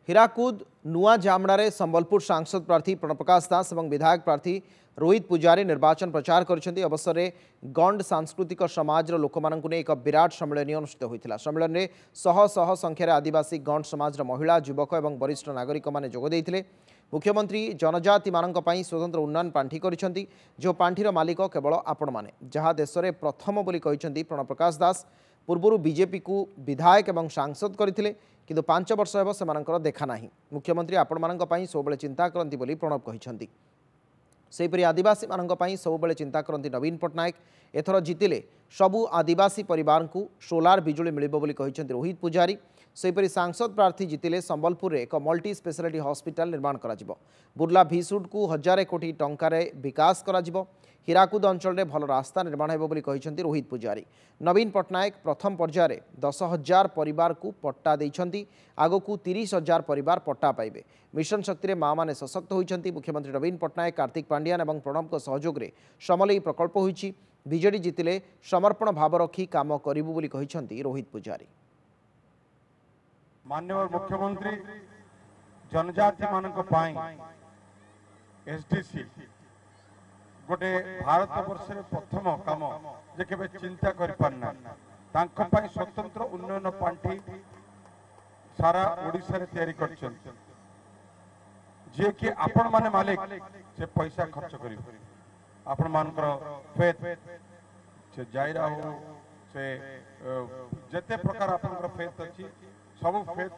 हीराकुद नुआ जामड़ारे संबलपुर सांसद प्रार्थी प्रणप्रकाश दास और विधायक प्रार्थी रोहित पूजारी निर्वाचन प्रचार कर अवसर में गंड सांस्कृतिक समाज लोक मानू एक विराट सम्मेलन अनुष्ठित होता। सम्मेलन में शह शह संख्यार आदिवासी गंड समाज महिला युवक और वरिष्ठ नागरिक मैंने जोगदे। मुख्यमंत्री जनजाति मानक स्वतंत्र उन्नयन पांठि करिसेंती, जो पांठिर मालिक केवल आपण माने, जहाँ देश में प्रथम बोली कहिसेंती प्रणप्रकाश दास। पूर्व बीजेपी को विधायक और सांसद करथिले, किंतु 5 वर्ष हेब सेमानकर देखा नाही। मुख्यमंत्री आपण मानक सबले चिंता करती बोली प्रणव कहिसेंती। सेहीपरि आदिवासी मानक सबले चिंता करती नवीन पट्टनायक। एथर जितिले सबु आदिवासी परिवार को सोलार बिजुली मिलिबो बोली कहिसेंती रोहित पूजारी। सेहीपरि सांसद प्रार्थी जितिले संबलपुर में एक मल्टी स्पेशलिटी हॉस्पिटल निर्माण करा। बुर्ला भीसुड को 1000 कोटी टंकार विकास करा। हीराकुद अंचल में भल रास्ता निर्माण होब बोली कहिसेंती रोहित पूजारी। नवीन पट्टनायक प्रथम पर्यायर 10,000 परिवार को पट्टा देइछंती। आगकू 30,000 परिवार पट्टा पाइबे। मिशन शक्ति रे माँ माने सशक्त होइछंती। मुख्यमंत्री नवीन पट्टनायक कार्तिक पांडियान और प्रणव सहयोग में समलई प्रकल्प होइछि। बीजेडी जितिले समर्पण भाव रखी काम करिबु बोली कहिसेंती रोहित पूजारी। माननीय मुख्यमंत्री जनजाति मानक पाई एसडीसी गोटे भारत वर्ष प्रथम काम जे केबे चिंता करि पारना तांको पाई स्वतंत्र उन्नयन पांठी सारा ओडिसा रे तयारी करछन, जे कि आपण माने मालिक से पैसा खर्च करि आपण मानकर फेथ से जायरा हो से जते प्रकार आपनकर फेथ अछि सब फेथ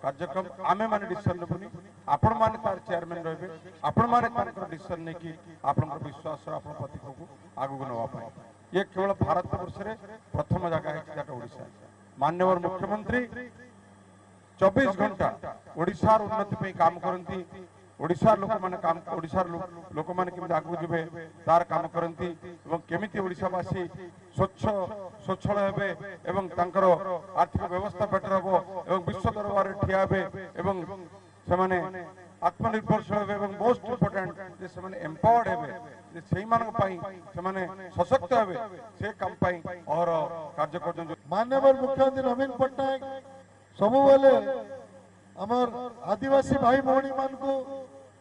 कार्यक्रम आमे माने डिसीजन लेबुनी। आपण माने तार चेयरमैन रहबे, आपण माने तार डिसीजन ने कि आपनकर विश्वास आपन पति को आगु नवा पाए। ये केवल भारत वर्ष रे प्रथम जगह है जाका ओडिसा। माननीय मुख्यमंत्री 24 घंटा ओडिसा उन्नति पे काम करंती। ओडिसा लोक माने काम ओडिसा लोक माने केमि आगु जिवे तार काम करंती एवं केमिति ओडिसावासी स्वच्छल हेबे एवं तांकर आर्थिक व्यवस्था बेटर हबो एवं विश्व दरबार ठिया हेबे एवं से माने आत्मनिर्भरशील हेबे एवं मोस्ट इंपोर्टेंट जे से माने एम्पावर्ड हेबे जे सेही मानक पई से माने सशक्त हेबे से काम पई और कार्य करजन। माननीय मुख्यमंत्री नवीन पट्टनायक सबु बेले हमर आदिवासी भाई भौणी मान को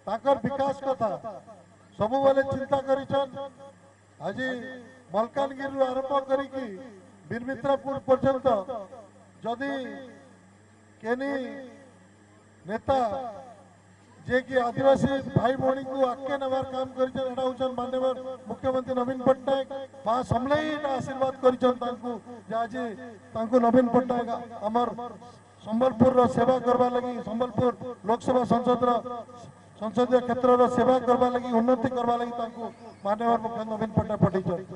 ताकर विकास कथा सबु बेले चिंता करिछन। आज मलकानगिरी आरंभ करिकी बीरमित्रापुर पर्यंत जदि केनी नेता जे कि आदिवासी भाई भौणी को आगे नवार काम करिछन एटा होछन माननीय मुख्यमंत्री नवीन पट्टनायक। मां समलई आशीर्वाद करिछन तांको जे आज तांको नवीन पट्टनायक हमर संबलपुर सेवा करवा लगी, संबलपुर लोकसभा संसदीय क्षेत्र सेवा करवा लगी, उन्नति करवा लगी माननीय मुख्यमंत्री नवीन पट्टनायक पठेछन।